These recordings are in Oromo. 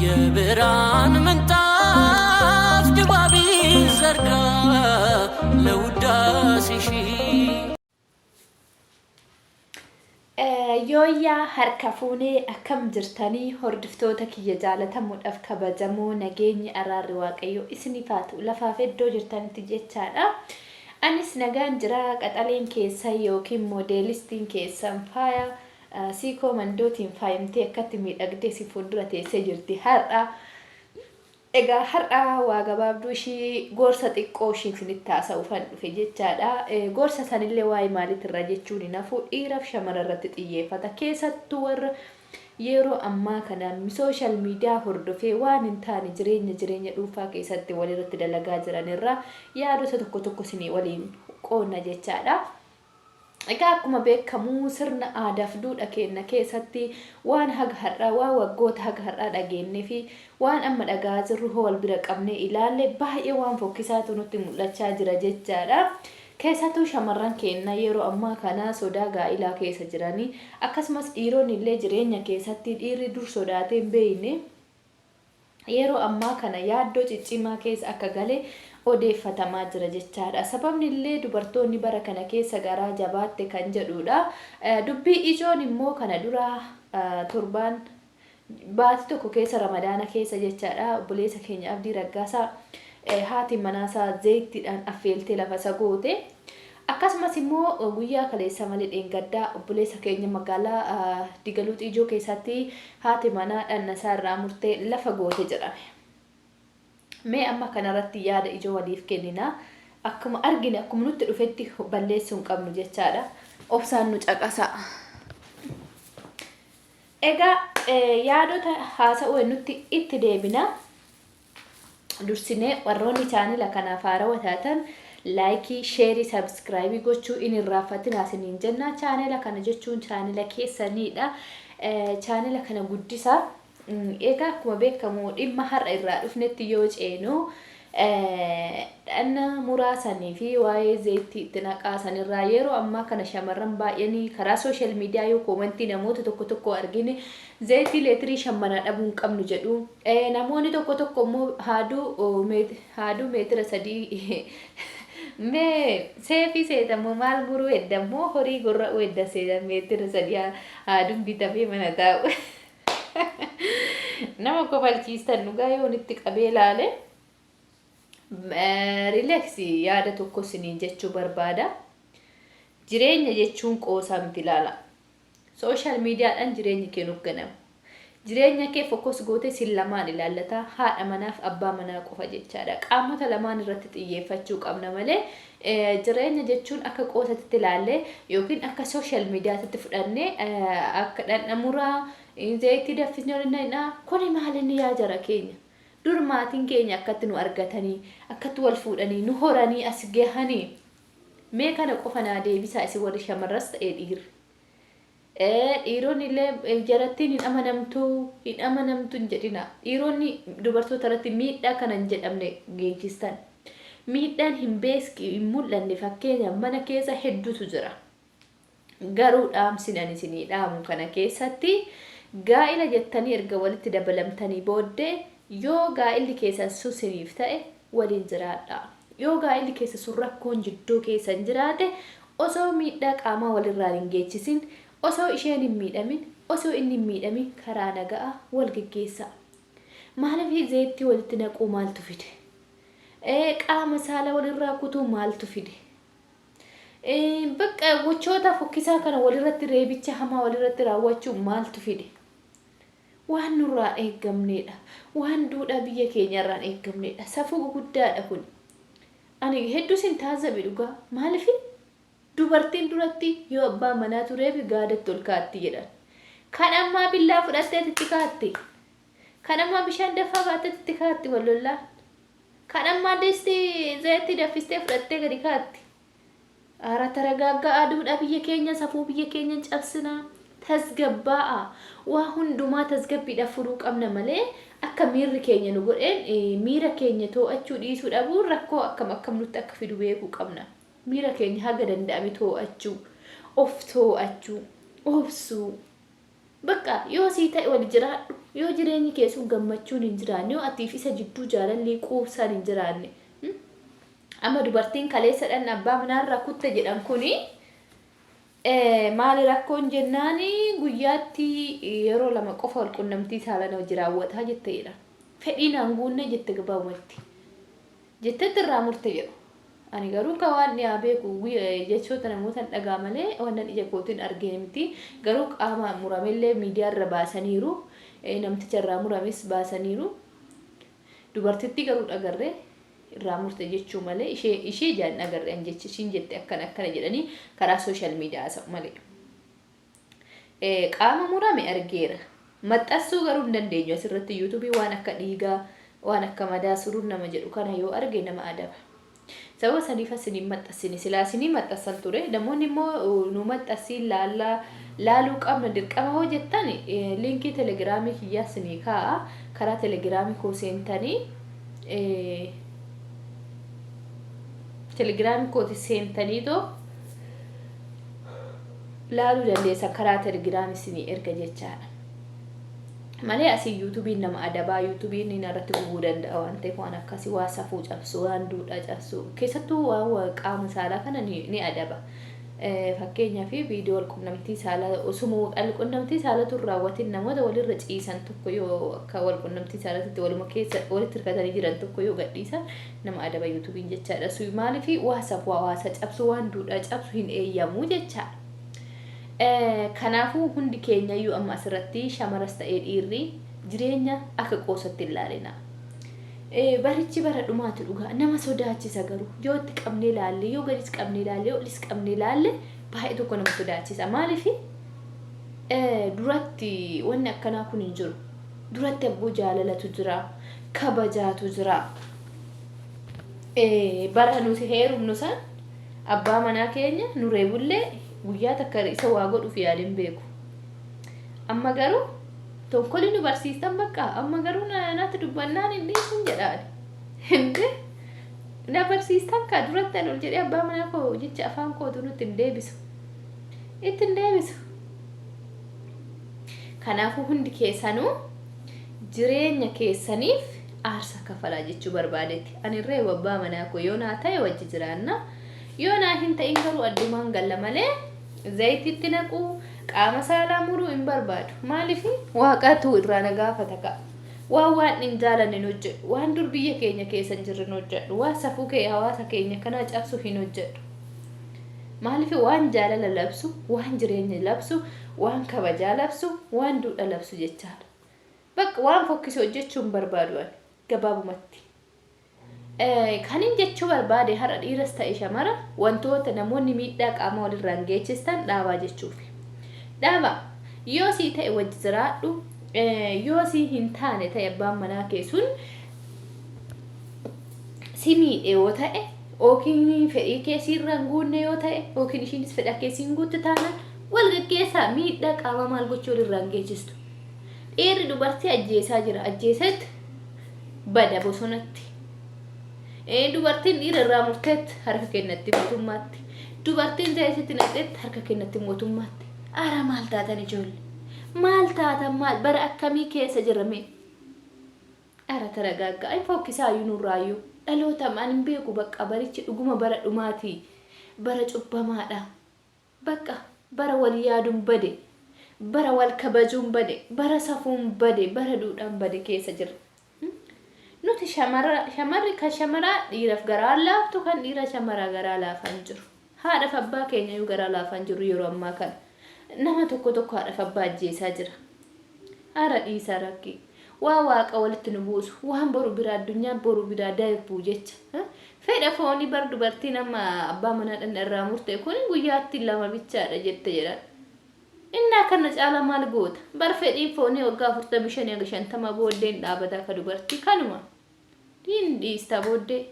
የብርሃን ምንጣፍ ድባብ ዘርጋ ለውዳሴሽ Yooyyaa harka fuunee akkam jirtanii hordoftoota kiyya jaallatamuudhaaf kabajamoo nageenyi araarri waaqayyo isiniif haa ta'u lafaaf iddoo jirtanitti jechaadha. Anis nagaan jira qaxaleen keessa yookiin moodeelistiin keessan faaya siikoo mandootiin faayamtee akkatti miidhagdee si fuuldura teessee jirti har'a. Egaa har'a waa gabaabduu ishii gorsa xiqqoo ishii isinitti haasa'uufan dhufe jechaadha. Gorsa sanillee waa'ee maaliitirra jechuun nafu dhiiraaf shamara irratti xiyyeeffata. Keessattuu warra yeroo ammaa kana sooshaal miidiyaa hordofee waan hin taane jireenya dhuunfaa keessatti walirratti dalagaa jiranirra yaadota tokko isinii waliin qoonna jechaadha. Egaa akkuma beekamu sirna aadaa fi duudhaa keenya keessatti waan haga har'aa waan waggoota haga har'aa dhageenye fi waan amma dhagaa jirru wal bira qabnee ilaalle baay'ee waan fokkisaatu nutti mul'achaa jira jechaadha. Keessattuu shamarran keenya yeroo ammaa kana sodaa gaa'ilaa keessa jiranii akkasumas dhiironni illee jireenya keessatti dhiirri dur sodaatee hin beekne yeroo ammaa kana yaaddoo ciccimaa keessa akka galee odeeffatamaa jira jechaadha. Sababni illee dubartoonni bara kana keessa garaa jabaatte kan jedhudha. Dubbii ijoon immoo kana dura torbaan baatii tokko keessa ramadaana keessa jechaadha. Obboleessa keenya Abdii Raggaasaa haati manaasaa zayitiidhaan affeeltee lafa isa goote. Akkasumas immoo guyyaa kaleessa malee dheengaddaa obboleessa keenya magaalaa Digaluuxii ijoo keessatti haati manaa dhannasaa irraa murtee lafa goote jedhame. Mee amma kanarratti yaada ijoo waliif kennina. Akkuma argine akkuma nutti dhufetti balleessuu hin qabnu jechaadha. Obsaan nu caqasa. Egaa yaadota haasa'uu nutti itti deebina. Dursinee warroonni chaanila kanaaf haarawaa taatan laayikii, sheerii, sabskiraayibii gochuu hin irraanfatinaa isiniin jenna. Chaanila kana jechuun chaanila keessaniidha. Chaanila kana guddisaa. Egaa akkuma beekamu dhimma har'a irraa dhufnetti yoo ceenu dhanna muraasanii fi waa'ee zayitii itti naqaasan irraa yeroo ammaa kana shamarran baay'anii karaa sooshaal miidiyaa yoo koomentii namoota tokko argine zayitii leetirii 5 dhabuu hin qabnu jedhu. Namoonni tokko immoo haaduu meetira 3 mee seefii seetamoo maal muruu eddamoo horii gorra edda seeta meetira 3 haaduun bitamee mana taa'u. Nama kofalchiistan dhugaa yoo itti qabee ilaale rileeksii yaada tokko isiniin jechuu barbaada. Jireenya jechuun qoosaa miti ilaala. Sooshaal miidiyaadhaan jireenyi kee nuuf ganamu. Jireenya kee fokkos gootee sin lamaan ilaallata. Haadha manaaf abbaa manaa qofa jechaadha. Qaamota lamaan irratti xiyyeeffachuu qabna malee jireenya jechuun akka qoosatti ilaalle yookiin akka sooshaal miidiyaatti fudhannee akka dhandhamuraa zayitii daffisnee olina kuni maalinni yaa jara keenya. Dur maatiin keenya akkatti nu argatanii akkatti wal fuudhanii nu horanii as gahanii. Mee kana qofa naa deebisaa isin warri shamarras ta'ee dhiirri. Dhiironni illee jarattiin hin amanamtu hin jedhina. Dhiironni dubartoota irratti miidhaa kana hin jedhamne geessistan. Miidhaan hin beeski hin mul'anne fakkeenya mana keessa hedduutu jira. Garuu dhaamsinan isinii dhaamu kana keessatti gaa'ila jettanii erga walitti dabalamtanii booddee yoo gaa'illi keessan susiniif ta'e waliin jiraadha. Yoo gaa'illi keessa sun rakkoon jidduu keessan jiraate osoo miidhaa qaamaa walirraa hin geessisin osoo isheen hin miidhamin osoo inni hin miidhamin karaa nagaa wal geggeessa. Maaliif zayitii walitti naquu maaltu fide? Qaama saala walirraa kutuu maaltu fide? Bakka gochoota fokkisaa kana walirratti reebicha hamaa walirratti raawwachuu maaltu fide? Waan nurraa eeggamneedha. Waan duudhaa biyya keenyarraa eeggamneedha. Safuu guddaadha kun. Ani hedduu sin taazzabe dhugaa. Maaliif dubartiin duratti yoo abbaa manaa tureef gaadatti ol kaatti jedhan. Kan ammaa billaa fudhattee itti kaatti. Kan ammaa bishaan dafaa baatee itti kaatti wallollaa. Kan ammaa deestii zayitii daffistee fudhattee gadi kaatti. Ara taragaaggaa duudhaa biyya keenya safuu biyya keenya cabsinaa. Tasgabbaa'a. Waa hundumaa tasgabbiidhaaf furuu qabna malee akka miirri keenya nu godheen miira keenya to'achuu dhiisuu dhabuun rakkoo akkam nutti akka fidu beekuu qabna. Miira keenya haga danda'ame to'achuu, of to'achuu, obsuu. Bakka yoo sii ta'e wal jiraadhu yoo jireenyi keessu gammachuun hin jiraanne yoo atiif isa jidduu jaalalli quubsaan hin jiraanne amma dubartiin kaleessa dhan abbaa manaarraa kutte jedhan kuni maali rakkoon jennaani guyyaatti yeroo lama qofa wal qunnamtii saalaa wajji raawwataa jetteedha. Fedhiin hanguunne jette gabaabumatti jettetti irraa murte jedhu. Ani garuu ka waan dhiyaa beeku jechoota namoota dhagaa malee waan ija kootiin argine miti. Garuu qaama muramellee miidiyaa irra baasaniiru. Namticha irraa murames baasaniiru. Dubartitti garuu dhagarree irraa murte jechuu malee ishee jaan dhagarree an jechi ishiin jette akkana jedhanii karaa social media haasa'u malee. Qaama murame argeera. Maxxansuu garuu hin dandeenyu asirratti YouTube waan akka dhiigaa waan akka madaa suruu nama jedhu kana yoo arge nama adaba. Sababa saniif asiniin maxxansini silaa isinii maxxansan ture namoonni immoo nu maxxansiin laaluu qabna dirqama hoo jettan linkii telegiraamii kiyyaa isinii kaa'a karaa telegiraamii koo seentanii telegiraamii kooti seentanii too laaluu dandeessa karaa telegiraamii isinii erga jechaadha. Malee asii YouTubein nama adabaa YouTubein irratti gubuu danda'a waan ta'eef waan akkasii waa safuu cabsu waan duudhaa cabsu keessattuu waan qaama saalaa kana ni adaba. Fakkeenyaaf viidiyoo walqunnamtii saalaa osuma walqunnamtii saalatu raawwatin namoota walirra ciisan tokko yoo akka walqunnamtii saalaatti waluma keessa walitti hirkatanii jiran tokko yoo gadhiisan nama adaba YouTubein jechaadha. Maaliif waa safuu hawaasa cabsu waan duudhaa cabsu hin eeyyamu jechaadha. Kanaafuu hundi keenya iyyuu amma asirratti shamaras ta'ee dhiirri jireenya akka qoosatti ilaalina. Barichi bara dhumaatu dhugaa nama sodaachisa garuu yoo itti qabnee ilaalle yoo gadis qabnee ilaalle yoo olis qabnee ilaalle baay'ee tokko nama sodaachisa. Maaliif duratti wanni akkanaa kun hin jiru. Duratti abboo jaalalatu jira, kabajaatu jira. Bara nuti heerumnu san abbaa manaa keenya nu reebullee guyyaa takka isa waa godhuuf yaadin beeku. Amma garuu tokkolii nu barsiistan bakka amma garuu naatti dubbannaan inni sun jedhaan. Hindi na barsiistan ka duratti ol jedhee abbaa manaa koo jecha afaan kootu nutti hin deebisu. Itti hin deebisu. Kanaafuu hundi keessanuu jireenya keessaniif aarsa kafalaa jechuu barbaadetti. Ani irree abbaa manaa koo yoo naa ta'e wajji jiraanna. Yoo naa hin ta'in garuu addumaan galla malee zayititti naquu qaama saalaa muruu hin barbaadu. Maaliif waaqatu irraa na gaafata ka. Waan hin jaalanne hojjedhu. Waan dur biyya keenya keessa hin jirre hojjedhu. Waan safuu kee hawaasa keenya kana cabsu hin hojjedhu. Maaliif waan jaalala labsu, waan jireenya labsu, waan kabajaa labsu, waan duudha labsu jechaadha. Bakka waan fokkisee hojjechuu hin barbaadu ani gabaabumatti. Kanin jechuu barbaade har'a dhiiras ta'e shamara wantoota namoonni miidhaa qaama walirraan geessistan dhaabaa jechuufi. Dhaabaa yoo sii ta'e wajji jiraadhu yoo sii hin taane ta'e abbaan manaa keessun si miidhe yoo ta'e yookiin fedhii keessiirraan guunne yoo ta'e yookiin ishiinis fedha keessiin guutte taanaan wal gaggeessaa miidhaa qaama maal gochuu walirraan geessistu. Dhiirri dubartii ajjeesaa jira ajjeesetti bada bosonatti. Dubartiin dhiira irraa murteetti harka kennatti mootummaatti. Dubartiin zayititti naqxeetti harka kennatti mootummaatti. Ara maal taatan ijoollee? Maal taatan maal bara akkamii keessa jirame? Ara taragaaggaa ay fokkisaa nurraayyuu. Dhaloota maan hin beeku bakka barichi dhuguma bara dhumaatii. Bara cubbamaadha. Bakka bara wal yaaduun bade. Bara wal kabajuun bade. Bara safuun bade. Bara duudhaan bade keessa jira. Nuti shamarri kan shamaraa dhiiraaf garaa laaftu kan dhiira shamaraa garaa laafan jiru. Haadhaaf abbaa keenya iyyuu garaa laafan jiru yeroo ammaa kana. Nama tokko haadhaaf abbaa ajjeesaa jira. Haadha dhiisaa rakkii. Waa waaqa walitti nu buusu. Waan boru biraa addunyaa boru biraa darbuu jecha. Fedha foonii bar dubartiin amma abbaa manaa dhan irraa murtee kun guyyaatti 2 bichaadha jette jedhan. Innaa kana caala maal goota? Bar fedhiin foonii waggaa 45-50 booddeen dhaabataa ka dubartii kanuma. Dhiista booddee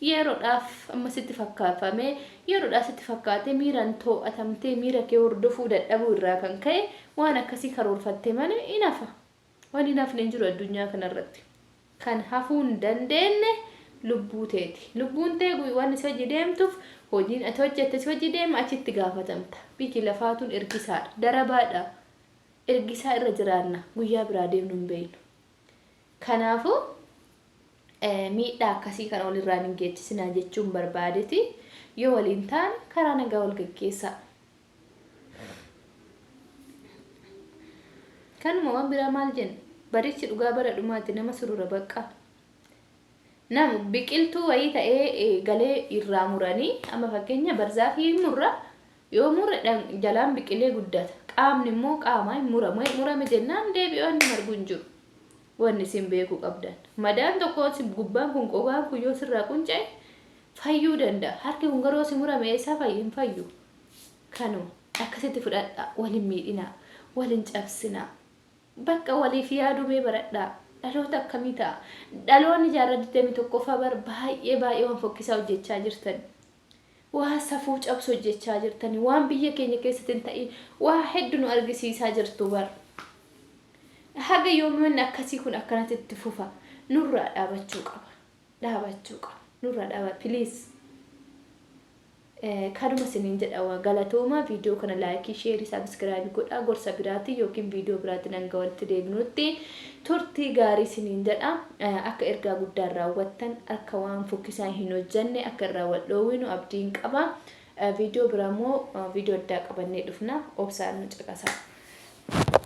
yeroodhaaf amma sitti fakkaafame yeroodhaaf sitti fakkaatee miiraan to'atamtee miira kee hordofuu dadhabuu irraa kan ka'e waan akkasii karoorfattee malee inafa. Waan inafne hin jiru addunyaa kanarratti. Kan hafuu hin dandeenye lubbuu teeti. Lubbuun tee waan isa hojii deemtuuf hojiin ati hojjette si hojii deema achitti gaafatamta. Biki lafaatuun ergisaadha. Darabaadha. ergisaa irra jiraanna guyyaa biraa deemnu hin beeknu. Kanaafuu miidhaa akkasii kan walirraan hin geessisinaa jechuun barbaadeti. Yoo waliin taane karaa nagaa wal gaggeessaa. Kanuma waan biraa maal jenna? Barichi dhugaa bara dhumaatti nama surura bakka. Nam biqiltuu wayii ta'ee galee irraa muranii amma fakkeenya barzaafii murra yoo murre jalaan biqilee guddata. Qaamni immoo qaama murame jennaan deebi'oo inni margu hin jiru. Wanni isin beekuu qabdan. Madaan tokko si gubbaan kun qophaan kun yoo sirraa qunca'e fayyuu danda'a. Harki kun garuu si murame eessaa fayyin fayyu. Kanuma akkasitti fudhadhaa waliin miidhinaa waliin cabsinaa. Bakka waliif yaadumee baradhaa. Dhaloota akkamii ta'a? Dhaloonni jaarraa 21ffaa baay'ee waan fokkisaa hojjechaa jirtan. Waan safuu cabsu hojjechaa jirtan. Waan biyya keenya keessatti hin ta'in waa hedduu nu argisiisaa jirtu bar. Haga yoomiin akkasii kun akkanatti itti fufa. Nurraa dhaabachuu qaba. Nurraa dhaaba please. Kanuma siniin jedha galatooma viidiyoo kana laayikii sheerii sabiskiraaybii godhaa gorsa biraatti yookiin viidiyoo biraatti nanga walitti deebinutti turtii gaarii siniin jedha akka ergaa guddaa raawwattan akka waan fokkisaa hin hojjenne akka irraa wal dhoowwinu abdiin qaba. Viidiyoo biraa immoo viidiyoo addaa qabannee dhufna obsaan nu caqasaa.